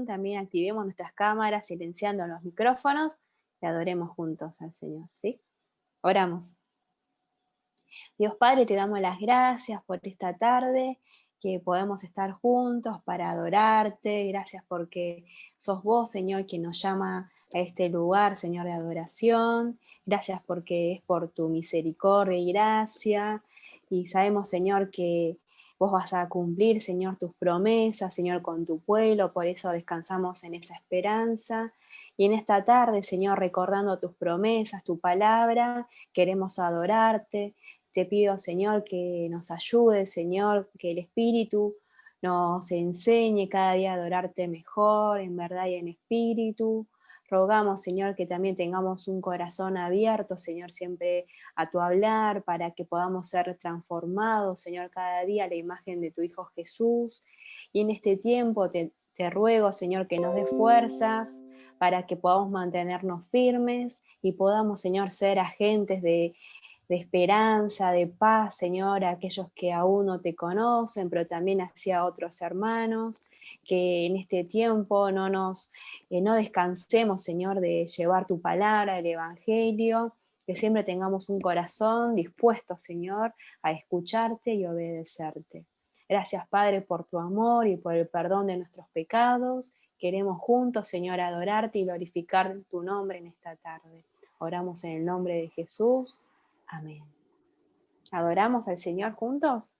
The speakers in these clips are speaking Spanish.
también activemos nuestras cámaras, silenciando los micrófonos y adoremos juntos al Señor, ¿sí? Oramos. Dios Padre, te damos las gracias por esta tarde, que podemos estar juntos para adorarte. Gracias porque sos vos, Señor, quien nos llama a este lugar, Señor, de adoración. Gracias porque es por tu misericordia y gracia. Y sabemos, Señor, que vos vas a cumplir, Señor, tus promesas, Señor, con tu pueblo. Por eso descansamos en esa esperanza. Y en esta tarde, Señor, recordando tus promesas, tu palabra, queremos adorarte. Te pido, Señor, que nos ayude, Señor, que el Espíritu nos enseñe cada día a adorarte mejor, en verdad y en espíritu. Rogamos, Señor, que también tengamos un corazón abierto, Señor, siempre a tu hablar, para que podamos ser transformados, Señor, cada día a la imagen de tu Hijo Jesús. Y en este tiempo te ruego, Señor, que nos dé fuerzas para que podamos mantenernos firmes y podamos, Señor, ser agentes de esperanza, de paz, Señor, a aquellos que aún no te conocen, pero también hacia otros hermanos, que en este tiempo no descansemos, Señor, de llevar tu palabra, el Evangelio, que siempre tengamos un corazón dispuesto, Señor, a escucharte y obedecerte. Gracias, Padre, por tu amor y por el perdón de nuestros pecados. Queremos juntos, Señor, adorarte y glorificar tu nombre en esta tarde. Oramos en el nombre de Jesús. Amén. ¿Adoramos al Señor juntos?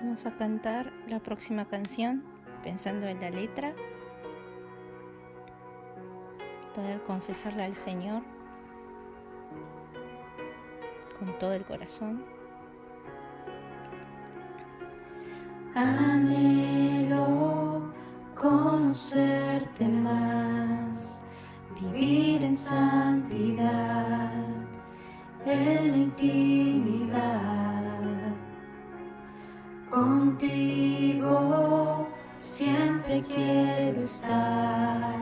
Vamos a cantar la próxima canción pensando en la letra. Poder confesarla al Señor con todo el corazón. Anhelo conocerte más, vivir en santidad, en la intimidad. Contigo siempre quiero estar,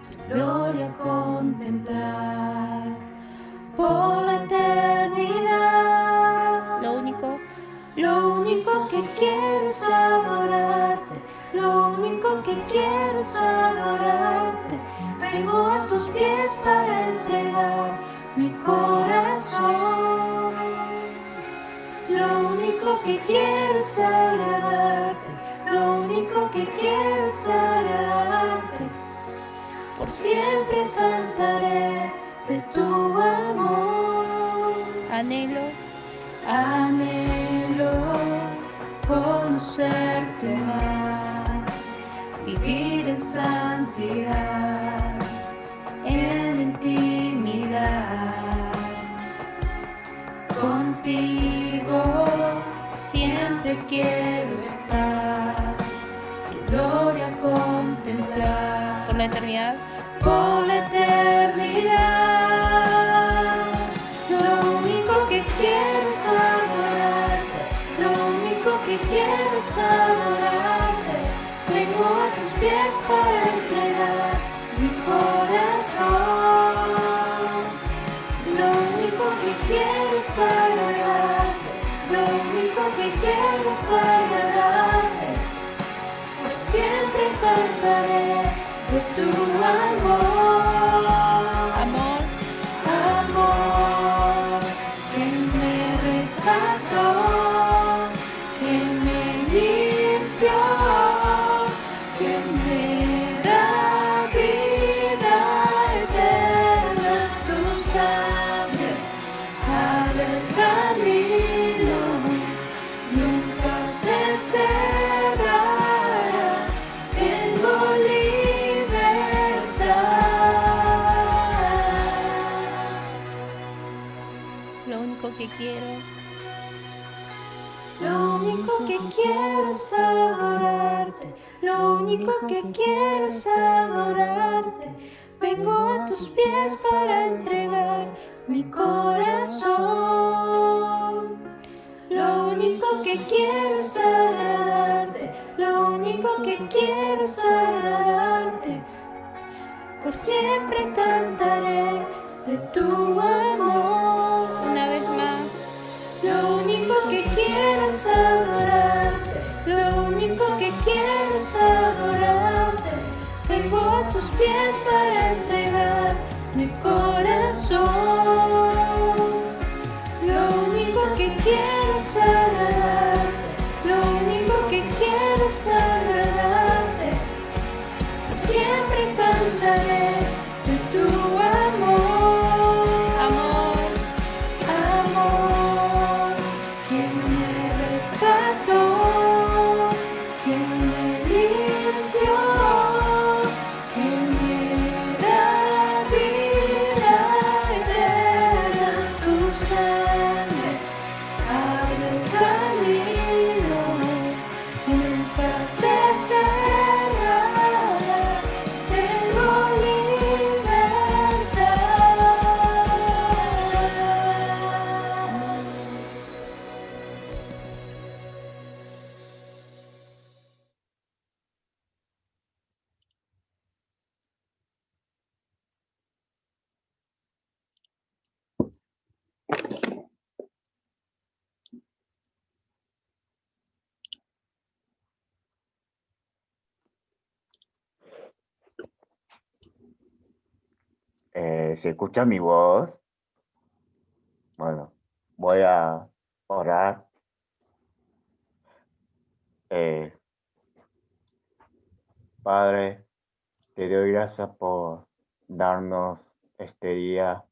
tu gloria contemplar por la eternidad. Lo único que quiero es adorarte, lo único que quiero es adorarte. Vengo a tus pies para entregar mi corazón. Lo único que quiero es agradarte, lo único que quiero es agradarte. Por siempre cantaré de tu amor. Anhelo conocerte más, vivir en santidad, en intimidad. Contigo siempre quiero estar, tu gloria contemplar. Por la eternidad. Por la eternidad. Lo único que quiero es adorarte, lo único que quiero es adorarte. Vengo a tus pies para entregar mi corazón. Lo único que quiero es agradarte, lo único que quiero es agradarte. Por siempre cantaré de tu amor. Amor que me rescató, que me limpió, que me da vida eterna. Tu sangre abre el camino, nunca se cerrará. Tengo libertad. Lo único que quiero. Lo único que quiero es adorarte, lo único que quiero es adorarte. Vengo a tus pies para entregar mi corazón. Lo único que quiero es agradarte, lo único que quiero es agradarte. Por siempre cantaré de tu amor. Una vez más. Lo único que quiero es adorarte, lo único que quiero es adorarte. Vengo a tus pies para entregar mi corazón. Lo único que quiero es agradarte, lo único que quiero es agradarte. Siempre cantaré de tu amor. Amor, quien me rescató, quien me limpió, quien me da vida eterna. Tu sangre abre el camino, nunca se cerrará. Tengo libertad. ¿Se escucha mi voz? Bueno, voy a orar. Padre, te doy gracias por darnos este día.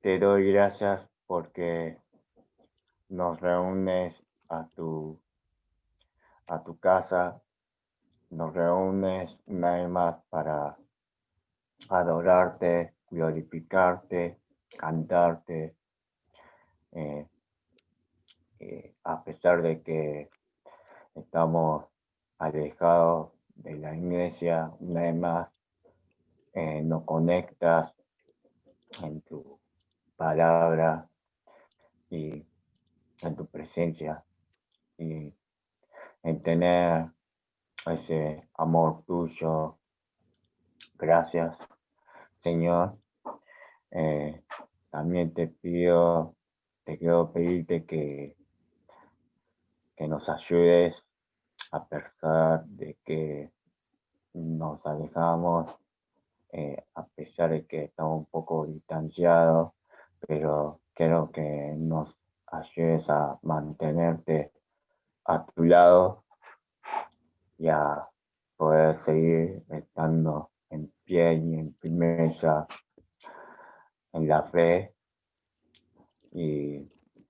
Te doy gracias porque nos reúnes a tu casa, nos reúnes una vez más para adorarte, glorificarte, cantarte, eh, a pesar de que estamos alejados de la iglesia, una vez más nos conectas en tu palabra y en tu presencia y en tener ese amor tuyo. Gracias, Señor. También te quiero pedirte que nos ayudes a pesar de que nos alejamos, a pesar de que estamos un poco distanciados, pero quiero que nos ayudes a mantenerte a tu lado y a poder seguir estando en pie y en firmeza en la fe y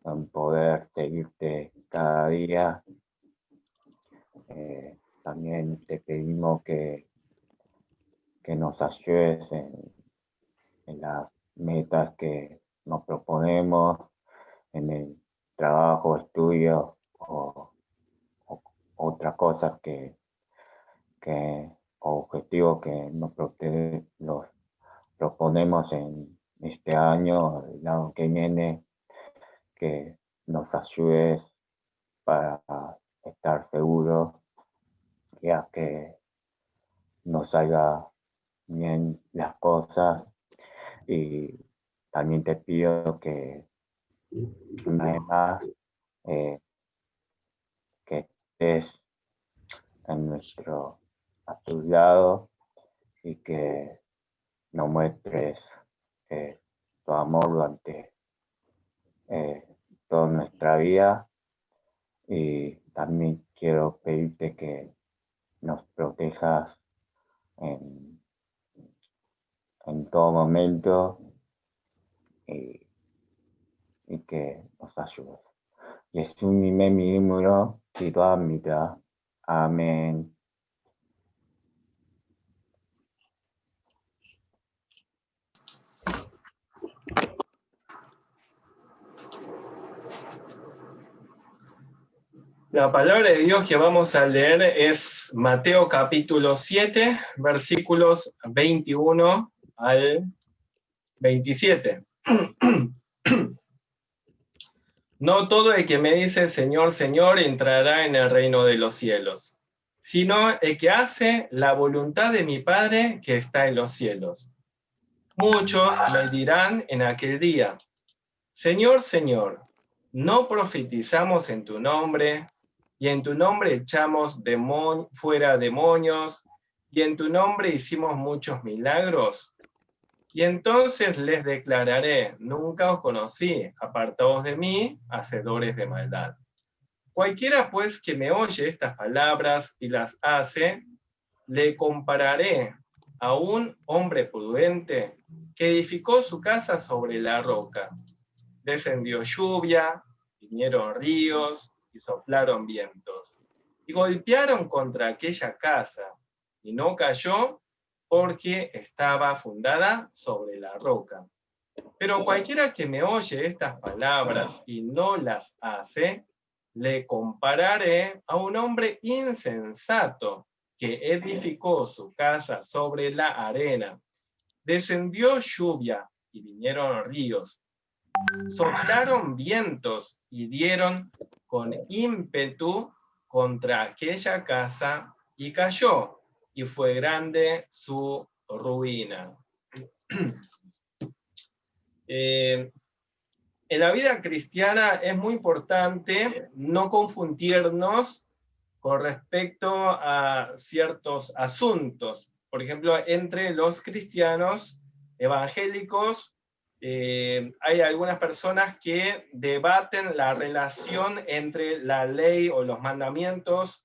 en poder seguirte cada día. También te pedimos que nos ayudes en las metas que nos proponemos, en el trabajo, estudio o otras cosas objetivos que nos proponemos en este año, el año que viene, que nos ayudes para estar seguros y a que nos salga bien las cosas. Y también te pido que una vez más que estés a tu lado y que nos muestres tu amor durante toda nuestra vida. Y también quiero pedirte que nos protejas en todo momento y que nos ayudes. 예수님의 이름으로 기도합니다. 아멘. La palabra de Dios que vamos a leer es Mateo capítulo 7, versículos 21 al 27. No todo el que me dice Señor, Señor entrará en el reino de los cielos, sino el que hace la voluntad de mi Padre que está en los cielos. Muchos me dirán en aquel día, Señor, Señor, ¿no profetizamos en tu nombre? Y en tu nombre echamos fuera demonios, y en tu nombre hicimos muchos milagros. Y entonces les declararé, nunca os conocí, apartaos de mí, hacedores de maldad. Cualquiera pues que me oye estas palabras y las hace, le compararé a un hombre prudente que edificó su casa sobre la roca. Descendió lluvia, vinieron ríos y soplaron vientos, y golpearon contra aquella casa, y no cayó porque estaba fundada sobre la roca. Pero cualquiera que me oye estas palabras y no las hace, le compararé a un hombre insensato que edificó su casa sobre la arena. Descendió lluvia y vinieron ríos. Soplaron vientos y dieron con ímpetu contra aquella casa y cayó, y fue grande su ruina. En la vida cristiana es muy importante no confundirnos con respecto a ciertos asuntos. Por ejemplo, entre los cristianos evangélicos, hay algunas personas que debaten la relación entre la ley o los mandamientos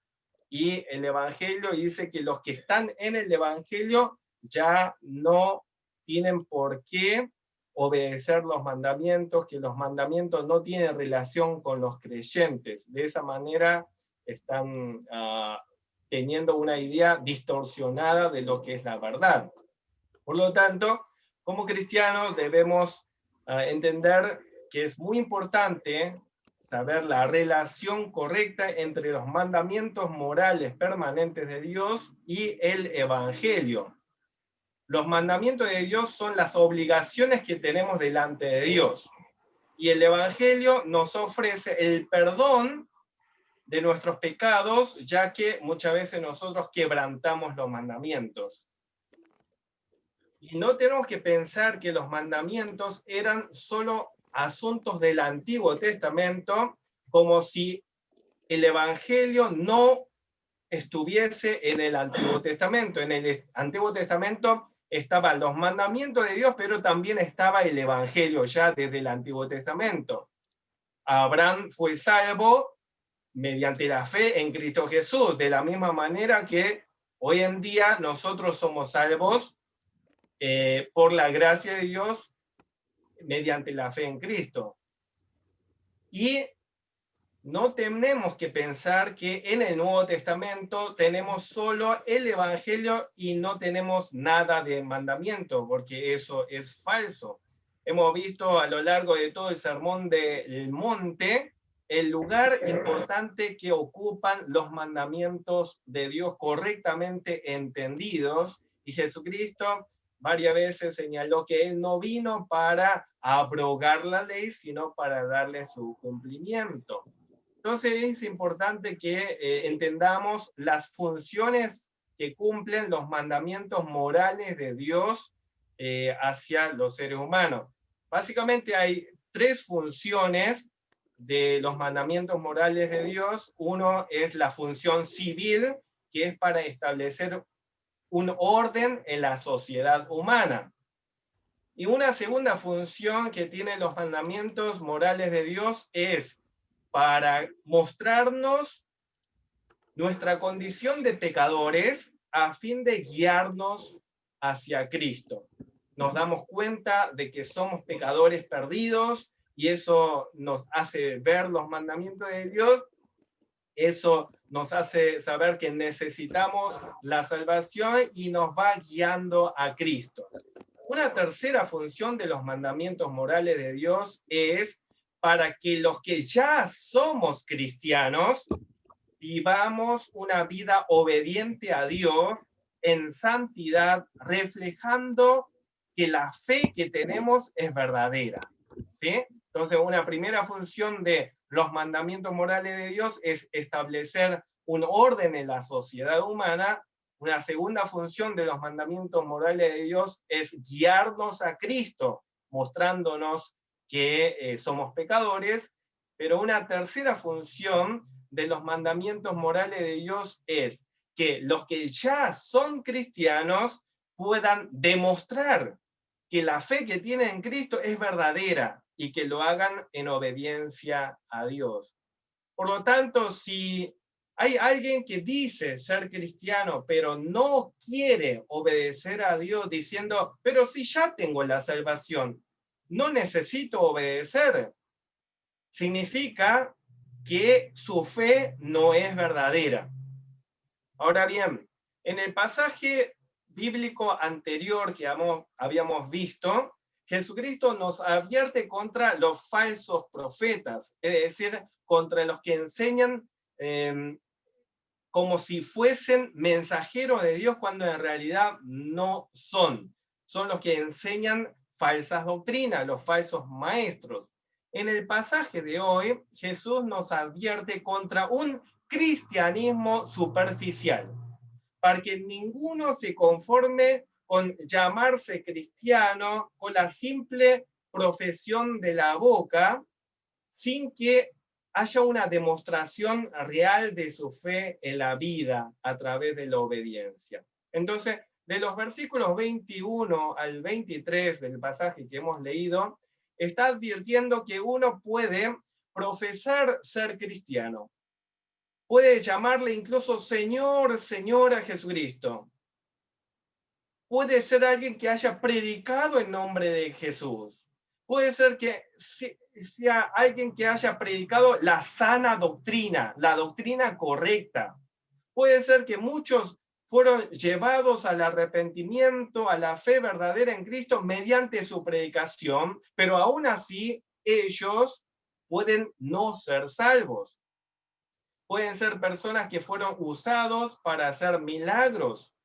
y el evangelio, y dice que los que están en el evangelio ya no tienen por qué obedecer los mandamientos, que los mandamientos no tienen relación con los creyentes. De esa manera están teniendo una idea distorsionada de lo que es la verdad. Por lo tanto, como cristianos debemos entender que es muy importante saber la relación correcta entre los mandamientos morales permanentes de Dios y el Evangelio. Los mandamientos de Dios son las obligaciones que tenemos delante de Dios. Y el Evangelio nos ofrece el perdón de nuestros pecados, ya que muchas veces nosotros quebrantamos los mandamientos. Y no tenemos que pensar que los mandamientos eran solo asuntos del Antiguo Testamento, como si el Evangelio no estuviese en el Antiguo Testamento. En el Antiguo Testamento estaban los mandamientos de Dios, pero también estaba el Evangelio ya desde el Antiguo Testamento. Abraham fue salvo mediante la fe en Cristo Jesús, de la misma manera que hoy en día nosotros somos salvos por la gracia de Dios mediante la fe en Cristo. Y no tenemos que pensar que en el Nuevo Testamento tenemos solo el Evangelio y no tenemos nada de mandamiento, porque eso es falso. Hemos visto a lo largo de todo el Sermón del Monte el lugar importante que ocupan los mandamientos de Dios correctamente entendidos, y Jesucristo varias veces señaló que Él no vino para abrogar la ley, sino para darle su cumplimiento. Entonces es importante que entendamos las funciones que cumplen los mandamientos morales de Dios hacia los seres humanos. Básicamente hay tres funciones de los mandamientos morales de Dios. Uno es la función civil, que es para establecer un orden en la sociedad humana. Y una segunda función que tienen los mandamientos morales de Dios es para mostrarnos nuestra condición de pecadores a fin de guiarnos hacia Cristo. Nos damos cuenta de que somos pecadores perdidos y eso nos hace ver los mandamientos de Dios. Eso nos hace saber que necesitamos la salvación y nos va guiando a Cristo. Una tercera función de los mandamientos morales de Dios es para que los que ya somos cristianos vivamos una vida obediente a Dios en santidad, reflejando que la fe que tenemos es verdadera, ¿sí? Entonces, una primera función de los mandamientos morales de Dios es establecer un orden en la sociedad humana. Una segunda función de los mandamientos morales de Dios es guiarnos a Cristo, mostrándonos que somos pecadores. Pero una tercera función de los mandamientos morales de Dios es que los que ya son cristianos puedan demostrar que la fe que tienen en Cristo es verdadera y que lo hagan en obediencia a Dios. Por lo tanto, si hay alguien que dice ser cristiano, pero no quiere obedecer a Dios diciendo, pero si ya tengo la salvación, no necesito obedecer, significa que su fe no es verdadera. Ahora bien, en el pasaje bíblico anterior que habíamos visto, Jesucristo nos advierte contra los falsos profetas, es decir, contra los que enseñan como si fuesen mensajeros de Dios cuando en realidad no son. Son los que enseñan falsas doctrinas, los falsos maestros. En el pasaje de hoy, Jesús nos advierte contra un cristianismo superficial, para que ninguno se conforme con llamarse cristiano con la simple profesión de la boca, sin que haya una demostración real de su fe en la vida a través de la obediencia. Entonces, de los versículos 21 al 23 del pasaje que hemos leído, está advirtiendo que uno puede profesar ser cristiano. Puede llamarle incluso Señor, Señora Jesucristo. puede ser alguien que haya predicado en nombre de Jesús. Puede ser que sea alguien que haya predicado la sana doctrina, la doctrina correcta. Puede ser que muchos fueron llevados al arrepentimiento, a la fe verdadera en Cristo mediante su predicación, pero aún así ellos pueden no ser salvos. Pueden ser personas que fueron usados para hacer milagros,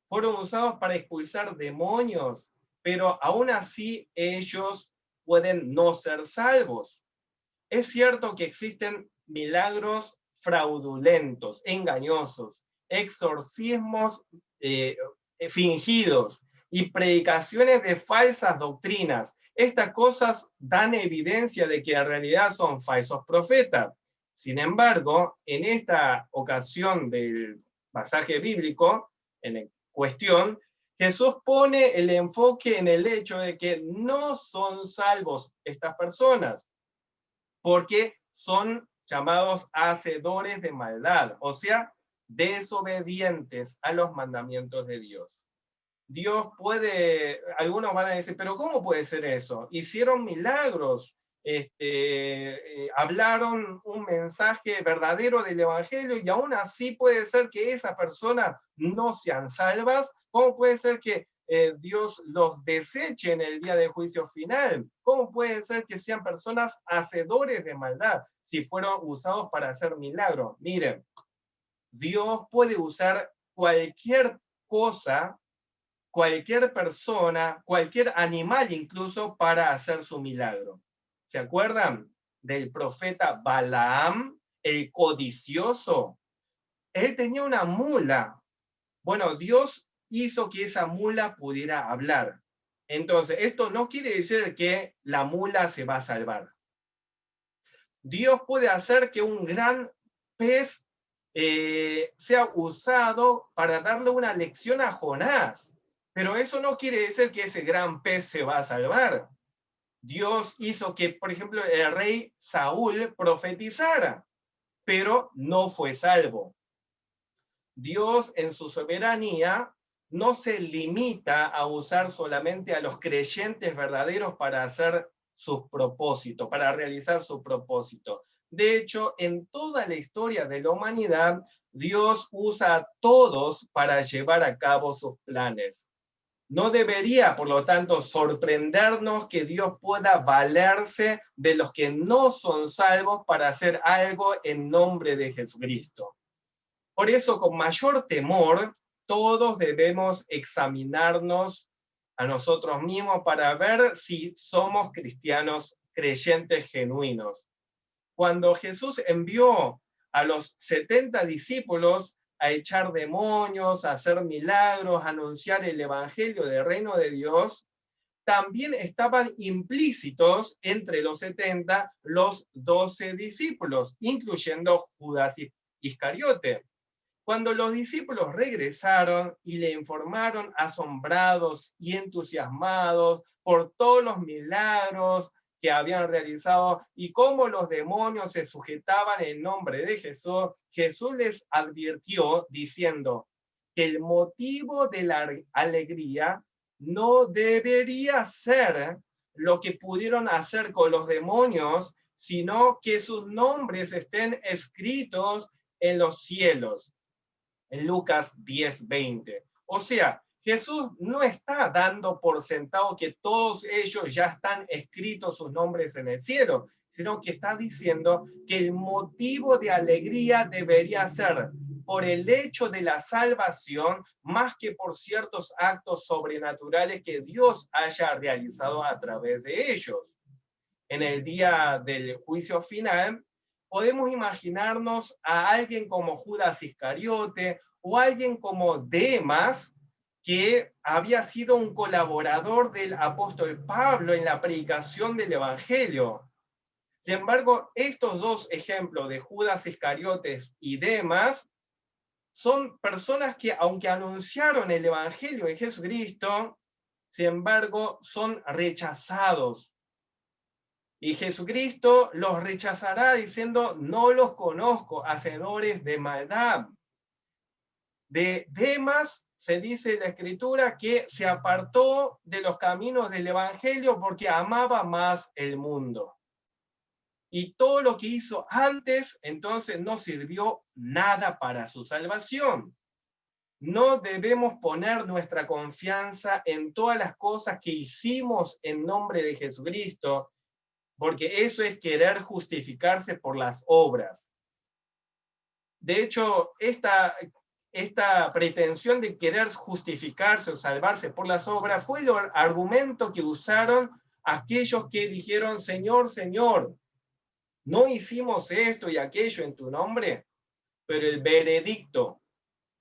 fueron usados para expulsar demonios, pero aún así ellos pueden no ser salvos. Es cierto que existen milagros fraudulentos, engañosos, exorcismos fingidos y predicaciones de falsas doctrinas. Estas cosas dan evidencia de que en realidad son falsos profetas. Sin embargo, en esta ocasión del pasaje bíblico, en cuestión, Jesús pone el enfoque en el hecho de que no son salvos estas personas, porque son llamados hacedores de maldad, o sea, desobedientes a los mandamientos de Dios. Dios puede, algunos van a decir, pero ¿cómo puede ser eso? Hicieron milagros, hablaron un mensaje verdadero del Evangelio y aún así puede ser que esas personas no sean salvas. ¿Cómo puede ser que Dios los deseche en el día del juicio final? ¿Cómo puede ser que sean personas hacedores de maldad si fueron usados para hacer milagros? Miren, Dios puede usar cualquier cosa, cualquier persona, cualquier animal incluso para hacer su milagro. ¿Se acuerdan del profeta Balaam, el codicioso? Él tenía una mula. Bueno, Dios hizo que esa mula pudiera hablar. Entonces, esto no quiere decir que la mula se va a salvar. Dios puede hacer que un gran pez sea usado para darle una lección a Jonás. Pero eso no quiere decir que ese gran pez se va a salvar. Dios hizo que, por ejemplo, el rey Saúl profetizara, pero no fue salvo. Dios, en su soberanía, no se limita a usar solamente a los creyentes verdaderos para hacer sus propósitos, para realizar su propósito. De hecho, en toda la historia de la humanidad, Dios usa a todos para llevar a cabo sus planes. No debería, por lo tanto, sorprendernos que Dios pueda valerse de los que no son salvos para hacer algo en nombre de Jesucristo. Por eso, con mayor temor, todos debemos examinarnos a nosotros mismos para ver si somos cristianos creyentes genuinos. Cuando Jesús envió a los 70 discípulos a echar demonios, a hacer milagros, a anunciar el evangelio del reino de Dios, también estaban implícitos entre los 70 los 12 discípulos, incluyendo Judas Iscariote. Cuando los discípulos regresaron y le informaron asombrados y entusiasmados por todos los milagros que habían realizado y cómo los demonios se sujetaban en nombre de Jesús, Jesús les advirtió diciendo que el motivo de la alegría no debería ser lo que pudieron hacer con los demonios, sino que sus nombres estén escritos en los cielos. En Lucas 10:20. O sea, Jesús no está dando por sentado que todos ellos ya están escritos sus nombres en el cielo, sino que está diciendo que el motivo de alegría debería ser por el hecho de la salvación, más que por ciertos actos sobrenaturales que Dios haya realizado a través de ellos. En el día del juicio final, podemos imaginarnos a alguien como Judas Iscariote o alguien como Demas, que había sido un colaborador del apóstol Pablo en la predicación del Evangelio. Sin embargo, estos dos ejemplos de Judas Iscariote y Demas son personas que, aunque anunciaron el Evangelio de Jesucristo, sin embargo, son rechazados. Y Jesucristo los rechazará diciendo, no los conozco, hacedores de maldad. de Demas, se dice en la Escritura que se apartó de los caminos del Evangelio porque amaba más el mundo. Y todo lo que hizo antes, entonces no sirvió nada para su salvación. No debemos poner nuestra confianza en todas las cosas que hicimos en nombre de Jesucristo, porque eso es querer justificarse por las obras. De hecho, esta pretensión de querer justificarse o salvarse por las obras fue el argumento que usaron aquellos que dijeron, Señor, Señor, no hicimos esto y aquello en tu nombre, pero el veredicto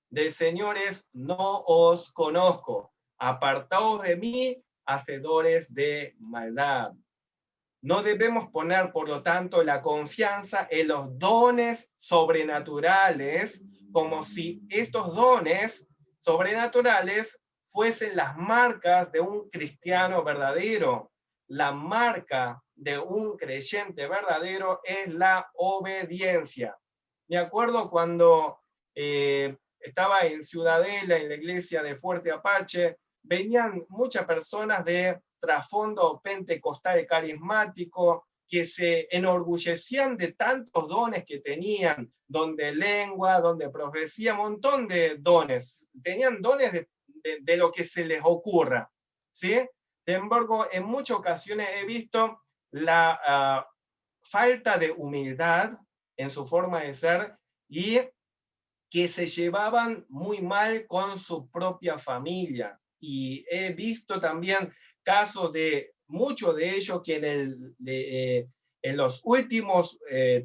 del Señor es, no os conozco, apartaos de mí, hacedores de maldad. No debemos poner, por lo tanto, la confianza en los dones sobrenaturales, como si estos dones sobrenaturales fuesen las marcas de un cristiano verdadero. La marca de un creyente verdadero es la obediencia. Me acuerdo cuando estaba en Ciudadela, en la iglesia de Fuerte Apache, venían muchas personas de trasfondo pentecostal carismático que se enorgullecían de tantos dones que tenían, don de lengua, don de profecía, un montón de dones. Tenían dones de lo que se les ocurra, ¿sí? Sin embargo, en muchas ocasiones he visto la falta de humildad en su forma de ser y que se llevaban muy mal con su propia familia. Y he visto también casos de muchos de ellos que en los últimos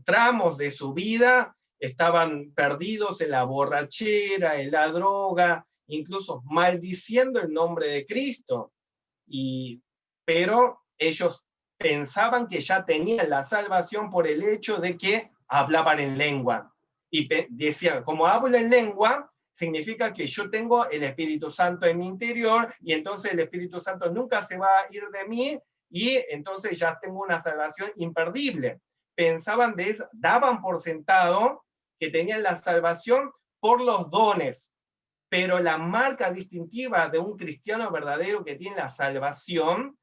tramos de su vida estaban perdidos en la borrachera, en la droga, incluso maldiciendo el nombre de Cristo. Pero ellos pensaban que ya tenían la salvación por el hecho de que hablaban en lengua. Y decían, como hablo en lengua, significa que yo tengo el Espíritu Santo en mi interior, y entonces el Espíritu Santo nunca se va a ir de mí, y entonces ya tengo una salvación imperdible. Pensaban de eso, daban por sentado que tenían la salvación por los dones, pero la marca distintiva de un cristiano verdadero que tiene la salvación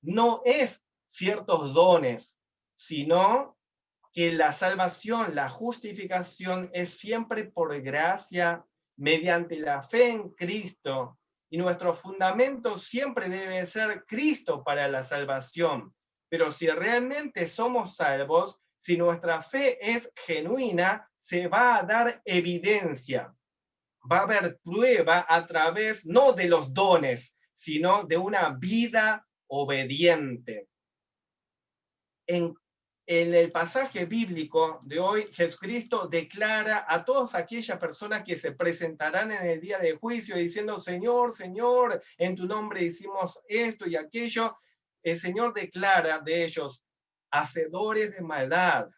no es ciertos dones, sino que la salvación, la justificación es siempre por gracia, mediante la fe en Cristo, y nuestro fundamento siempre debe ser Cristo para la salvación. Pero si realmente somos salvos, si nuestra fe es genuina, se va a dar evidencia. Va a haber prueba a través, no de los dones, sino de una vida obediente. En el pasaje bíblico de hoy, Jesucristo declara a todas aquellas personas que se presentarán en el día de juicio diciendo, Señor, Señor, en tu nombre hicimos esto y aquello. El Señor declara de ellos, hacedores de maldad,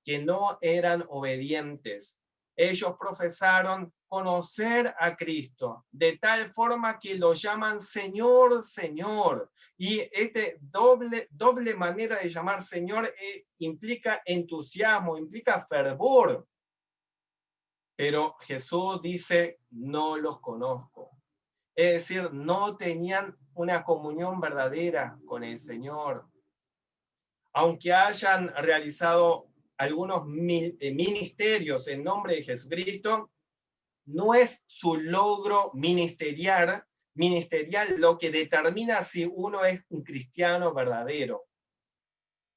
que no eran obedientes. Ellos profesaron conocer a Cristo, de tal forma que lo llaman Señor, Señor. Y doble manera de llamar Señor implica entusiasmo, implica fervor. Pero Jesús dice, no los conozco. Es decir, no tenían una comunión verdadera con el Señor. Aunque hayan realizado algunos ministerios en nombre de Jesucristo, no es su logro ministerial lo que determina si uno es un cristiano verdadero.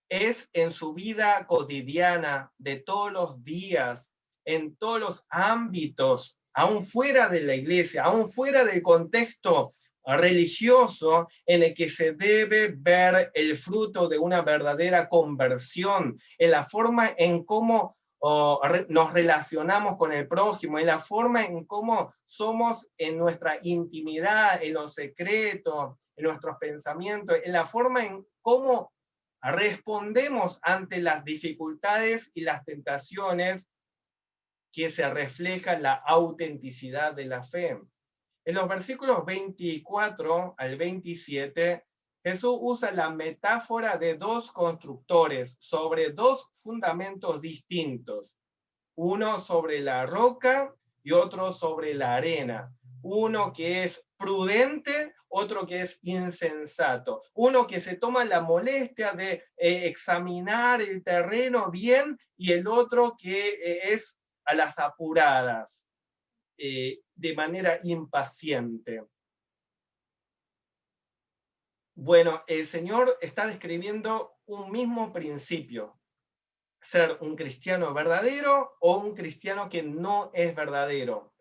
Es en su vida cotidiana, de todos los días, en todos los ámbitos, aún fuera de la iglesia, aún fuera del contexto religioso, en el que se debe ver el fruto de una verdadera conversión, en la forma en cómo nos relacionamos con el prójimo, en la forma en cómo somos en nuestra intimidad, en los secretos, en nuestros pensamientos, en la forma en cómo respondemos ante las dificultades y las tentaciones, que se refleja la autenticidad de la fe. En los versículos 24 al 27, Jesús usa la metáfora de dos constructores sobre dos fundamentos distintos. Uno sobre la roca y otro sobre la arena. Uno que es prudente, otro que es insensato. Uno que se toma la molestia de examinar el terreno bien, y el otro que es a las apuradas, de manera impaciente. Bueno, el Señor está describiendo un mismo principio: ser un cristiano verdadero o un cristiano que no es verdadero.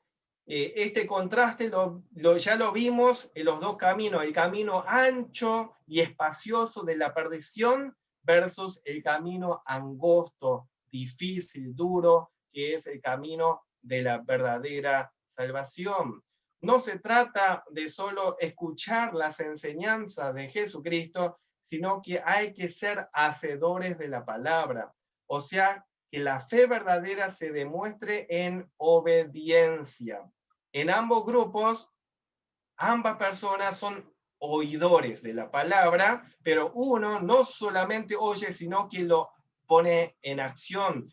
Este contraste ya lo vimos en los dos caminos: el camino ancho y espacioso de la perdición versus el camino angosto, difícil, duro, que es el camino de la verdadera salvación. No se trata de solo escuchar las enseñanzas de Jesucristo, sino que hay que ser hacedores de la palabra. O sea, que la fe verdadera se demuestre en obediencia. En ambos grupos, ambas personas son oidores de la palabra, pero uno no solamente oye, sino que lo pone en acción,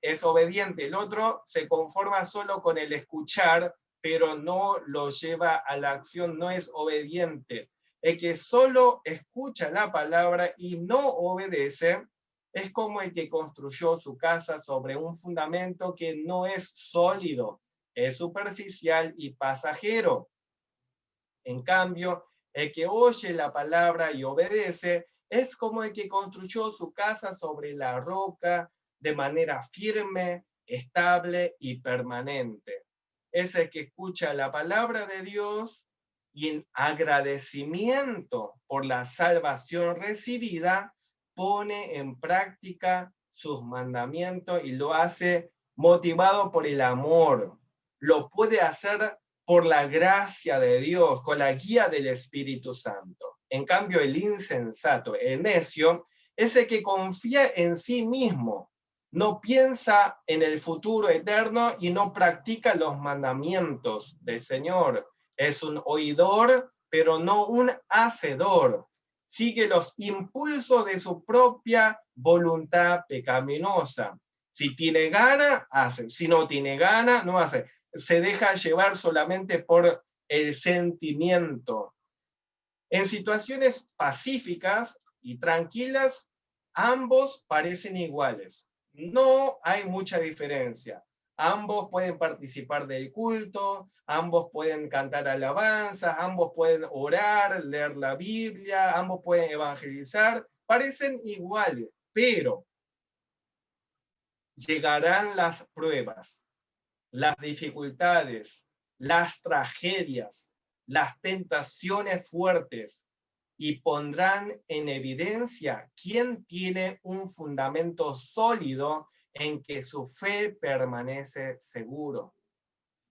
es obediente. El otro se conforma solo con el escuchar, pero no lo lleva a la acción, no es obediente. El que solo escucha la palabra y no obedece es como el que construyó su casa sobre un fundamento que no es sólido, es superficial y pasajero. En cambio, el que oye la palabra y obedece es como el que construyó su casa sobre la roca de manera firme, estable y permanente. Es el que escucha la palabra de Dios y en agradecimiento por la salvación recibida, pone en práctica sus mandamientos y lo hace motivado por el amor. Lo puede hacer por la gracia de Dios, con la guía del Espíritu Santo. En cambio, el insensato, el necio, es el que confía en sí mismo, no piensa en el futuro eterno y no practica los mandamientos del Señor. Es un oidor, pero no un hacedor. Sigue los impulsos de su propia voluntad pecaminosa. Si tiene gana, hace. Si no tiene gana, no hace. Se deja llevar solamente por el sentimiento. En situaciones pacíficas y tranquilas, ambos parecen iguales. No hay mucha diferencia. Ambos pueden participar del culto, ambos pueden cantar alabanzas, ambos pueden orar, leer la Biblia, ambos pueden evangelizar. Parecen iguales, pero llegarán las pruebas, las dificultades, las tragedias, las tentaciones fuertes, y pondrán en evidencia quién tiene un fundamento sólido en que su fe permanece seguro.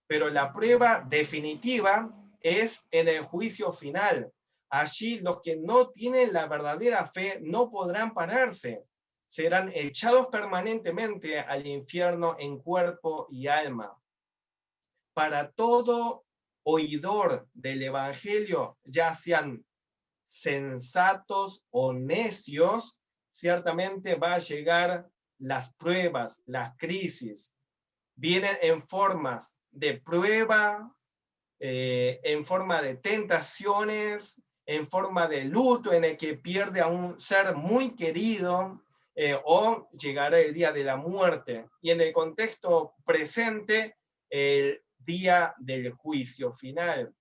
Pero la prueba definitiva es en el juicio final. Allí los que no tienen la verdadera fe no podrán pararse. Serán echados permanentemente al infierno en cuerpo y alma. Para todo oidor del Evangelio, ya sean sensatos o necios, ciertamente va a llegar las pruebas, las crisis. Vienen en formas de prueba, en forma de tentaciones, en forma de luto en el que pierde a un ser muy querido, o llegará el día de la muerte. Y en el contexto presente, el día del juicio final.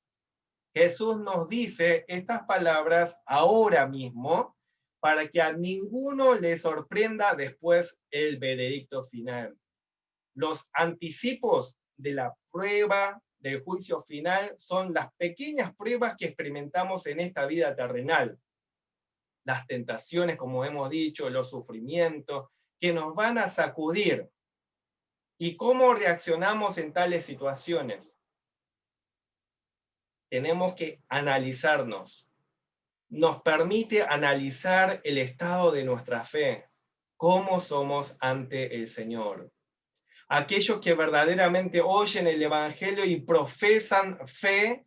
Jesús nos dice estas palabras ahora mismo para que a ninguno le sorprenda después el veredicto final. Los anticipos de la prueba del juicio final son las pequeñas pruebas que experimentamos en esta vida terrenal. Las tentaciones, como hemos dicho, los sufrimientos, que nos van a sacudir. ¿Y cómo reaccionamos en tales situaciones? Tenemos que analizarnos. Nos permite analizar el estado de nuestra fe, cómo somos ante el Señor. Aquellos que verdaderamente oyen el Evangelio y profesan fe,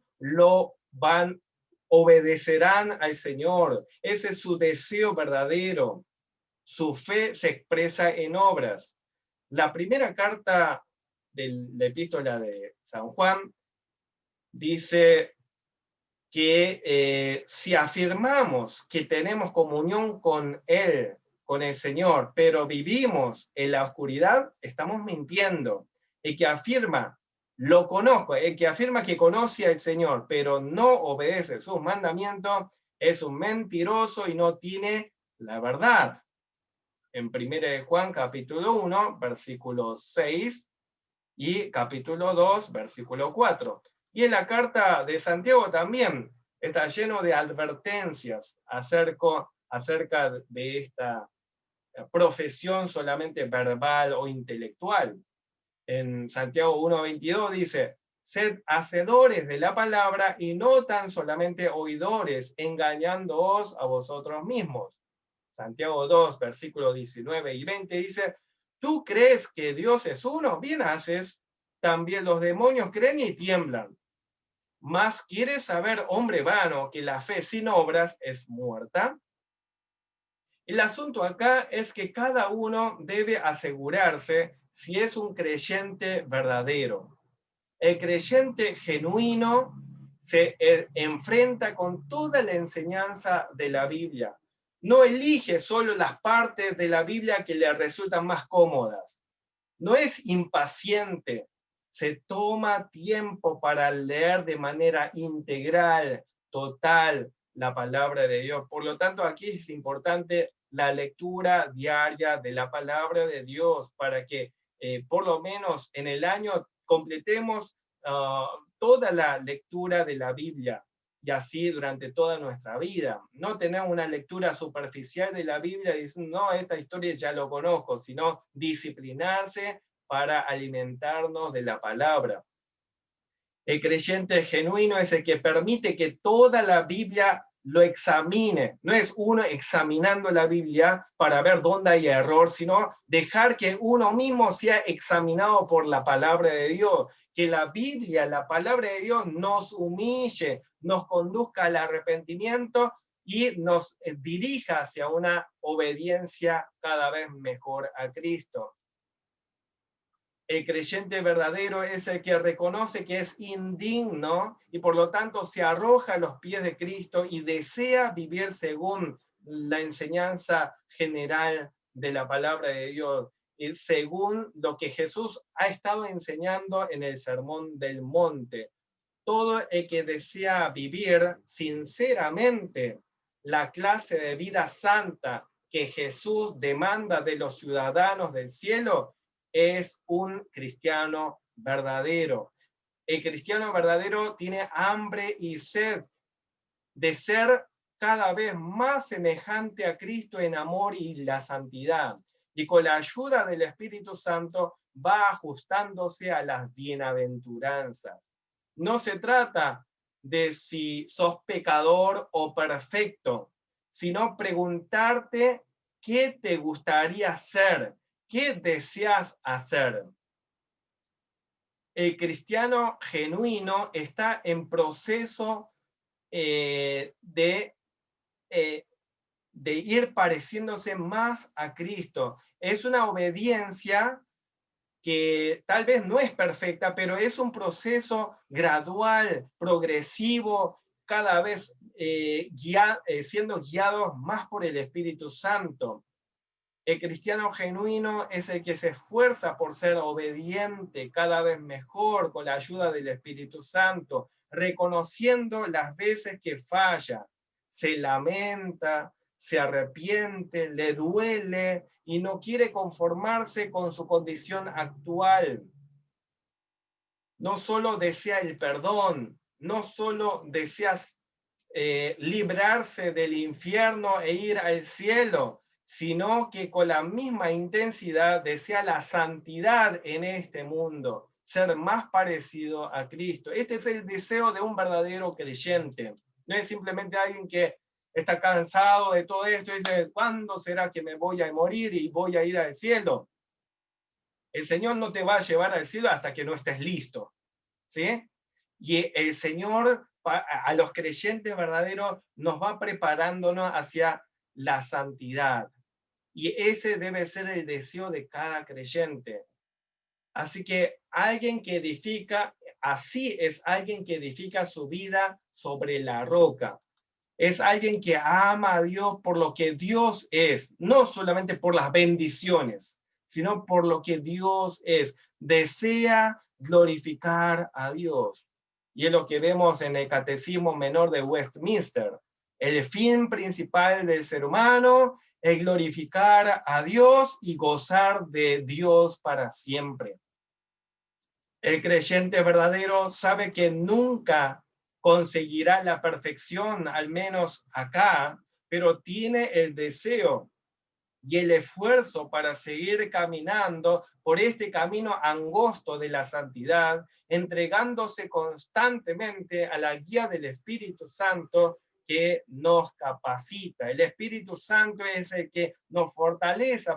obedecerán al Señor. Ese es su deseo verdadero. Su fe se expresa en obras. La primera carta la epístola de San Juan, dice que si afirmamos que tenemos comunión con Él, con el Señor, pero vivimos en la oscuridad, estamos mintiendo. El que afirma, lo conozco, el que afirma que conoce al Señor, pero no obedece sus mandamientos, es un mentiroso y no tiene la verdad. En 1 Juan capítulo 1, versículo 6, y capítulo 2, versículo 4. Y en la carta de Santiago también está lleno de advertencias acerca de esta profesión solamente verbal o intelectual. En Santiago 1:22 dice, sed hacedores de la palabra y no tan solamente oidores, engañándoos a vosotros mismos. Santiago 2, versículos 19 y 20 dice, ¿tú crees que Dios es uno? Bien haces, también los demonios creen y tiemblan. Mas ¿quieres saber, hombre vano, que la fe sin obras es muerta? El asunto acá es que cada uno debe asegurarse si es un creyente verdadero. El creyente genuino se enfrenta con toda la enseñanza de la Biblia. No elige solo las partes de la Biblia que le resultan más cómodas. No es impaciente. Se toma tiempo para leer de manera integral, total, la palabra de Dios. Por lo tanto, aquí es importante la lectura diaria de la palabra de Dios para que por lo menos en el año completemos toda la lectura de la Biblia y así durante toda nuestra vida. No tener una lectura superficial de la Biblia y decir, no, esta historia ya lo conozco, sino disciplinarse para alimentarnos de la palabra. El creyente genuino es el que permite que toda la Biblia lo examine. No es uno examinando la Biblia para ver dónde hay error, sino dejar que uno mismo sea examinado por la palabra de Dios. Que la Biblia, la palabra de Dios, nos humille, nos conduzca al arrepentimiento y nos dirija hacia una obediencia cada vez mejor a Cristo. El creyente verdadero es el que reconoce que es indigno y por lo tanto se arroja a los pies de Cristo y desea vivir según la enseñanza general de la palabra de Dios, según lo que Jesús ha estado enseñando en el Sermón del Monte. Todo el que desea vivir sinceramente la clase de vida santa que Jesús demanda de los ciudadanos del cielo, es un cristiano verdadero. El cristiano verdadero tiene hambre y sed de ser cada vez más semejante a Cristo en amor y la santidad. Y con la ayuda del Espíritu Santo va ajustándose a las bienaventuranzas. No se trata de si sos pecador o perfecto, sino preguntarte qué te gustaría ser. ¿Qué deseas hacer? El cristiano genuino está en proceso de ir pareciéndose más a Cristo. Es una obediencia que tal vez no es perfecta, pero es un proceso gradual, progresivo, cada vez siendo guiado más por el Espíritu Santo. El cristiano genuino es el que se esfuerza por ser obediente cada vez mejor con la ayuda del Espíritu Santo, reconociendo las veces que falla, se lamenta, se arrepiente, le duele y no quiere conformarse con su condición actual. No solo desea el perdón, no solo deseas librarse del infierno e ir al cielo, sino que con la misma intensidad desea la santidad en este mundo, ser más parecido a Cristo. Este es el deseo de un verdadero creyente. No es simplemente alguien que está cansado de todo esto y dice, ¿cuándo será que me voy a morir y voy a ir al cielo? El Señor no te va a llevar al cielo hasta que no estés listo, ¿sí? Y el Señor, a los creyentes verdaderos, nos va preparándonos hacia la santidad. Y ese debe ser el deseo de cada creyente. Así que alguien que edifica, así es alguien que edifica su vida sobre la roca. Es alguien que ama a Dios por lo que Dios es, no solamente por las bendiciones, sino por lo que Dios es. Desea glorificar a Dios. Y es lo que vemos en el Catecismo Menor de Westminster. El fin principal del ser humano es glorificar a Dios y gozar de Dios para siempre. El creyente verdadero sabe que nunca conseguirá la perfección, al menos acá, pero tiene el deseo y el esfuerzo para seguir caminando por este camino angosto de la santidad, entregándose constantemente a la guía del Espíritu Santo que nos capacita. El Espíritu Santo es el que nos fortalece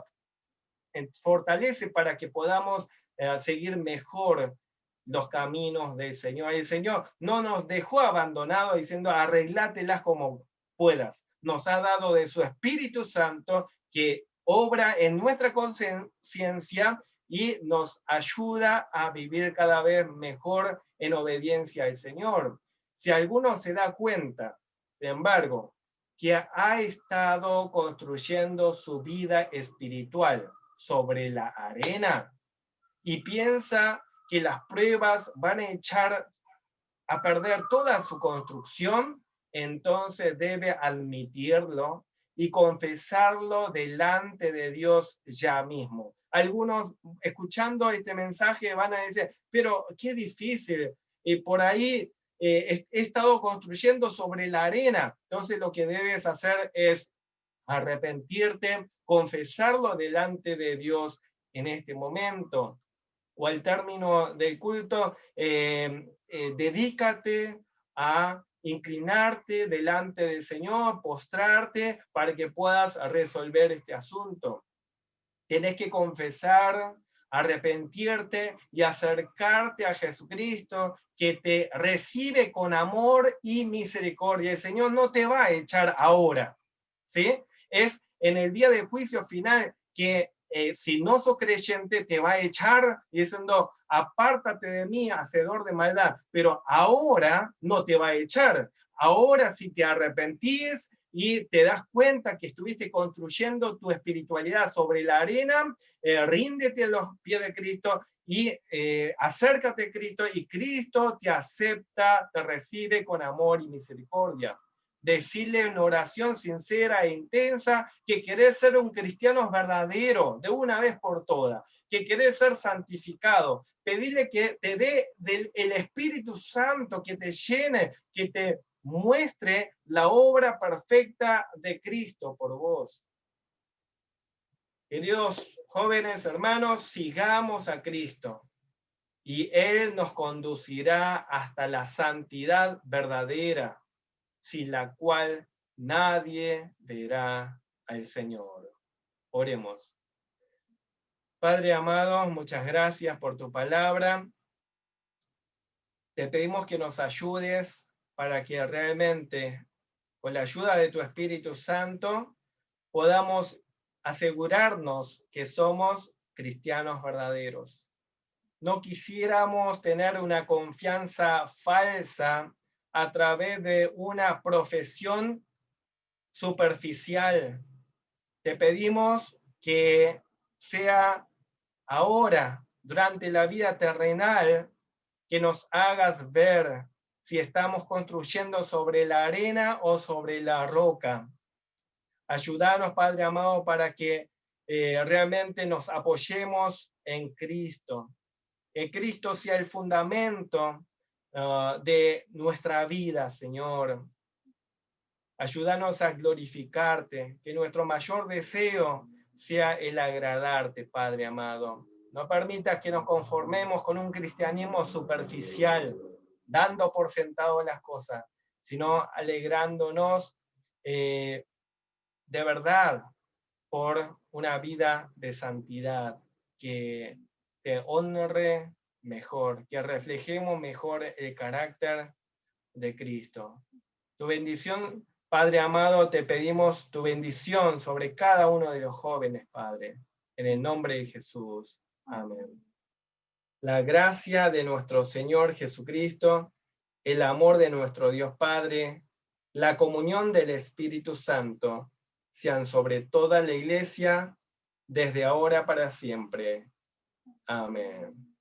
para que podamos seguir mejor los caminos del Señor. El Señor no nos dejó abandonados diciendo arreglátelas como puedas. Nos ha dado de su Espíritu Santo que obra en nuestra conciencia y nos ayuda a vivir cada vez mejor en obediencia al Señor. Si alguno se da cuenta, sin embargo, que ha estado construyendo su vida espiritual sobre la arena y piensa que las pruebas van a echar a perder toda su construcción, entonces debe admitirlo y confesarlo delante de Dios ya mismo. Algunos, escuchando este mensaje, van a decir, pero qué difícil, por ahí he estado construyendo sobre la arena. Entonces lo que debes hacer es arrepentirte, confesarlo delante de Dios en este momento. O al término del culto, dedícate a inclinarte delante del Señor, postrarte para que puedas resolver este asunto. Tienes que confesar, arrepentirte y acercarte a Jesucristo, que te recibe con amor y misericordia. El Señor no te va a echar ahora, ¿sí? Es en el día del juicio final que si no sos creyente te va a echar diciendo, apártate de mí, hacedor de maldad. Pero ahora no te va a echar. Ahora si te arrepentís y te das cuenta que estuviste construyendo tu espiritualidad sobre la arena, ríndete a los pies de Cristo y acércate a Cristo, y Cristo te acepta, te recibe con amor y misericordia. Decirle en oración sincera e intensa que querés ser un cristiano verdadero de una vez por todas, que querés ser santificado. Pedirle que te dé el Espíritu Santo, que te llene, que te muestre la obra perfecta de Cristo por vos. Queridos jóvenes hermanos, sigamos a Cristo y Él nos conducirá hasta la santidad verdadera, sin la cual nadie verá al Señor. Oremos. Padre amado, muchas gracias por tu palabra. Te pedimos que nos ayudes para que realmente, con la ayuda de tu Espíritu Santo, podamos asegurarnos que somos cristianos verdaderos. No quisiéramos tener una confianza falsa a través de una profesión superficial. Te pedimos que sea ahora, durante la vida terrenal, que nos hagas ver si estamos construyendo sobre la arena o sobre la roca. Ayúdanos, Padre amado, para que realmente nos apoyemos en Cristo. Que Cristo sea el fundamento de nuestra vida, Señor. Ayúdanos a glorificarte, que nuestro mayor deseo sea el agradarte, Padre amado. No permitas que nos conformemos con un cristianismo superficial, dando por sentado las cosas, sino alegrándonos de verdad por una vida de santidad, que te honre mejor, que reflejemos mejor el carácter de Cristo. Tu bendición, Padre amado, te pedimos tu bendición sobre cada uno de los jóvenes, Padre, en el nombre de Jesús. Amén. La gracia de nuestro Señor Jesucristo, el amor de nuestro Dios Padre, la comunión del Espíritu Santo, sean sobre toda la Iglesia, desde ahora para siempre. Amén.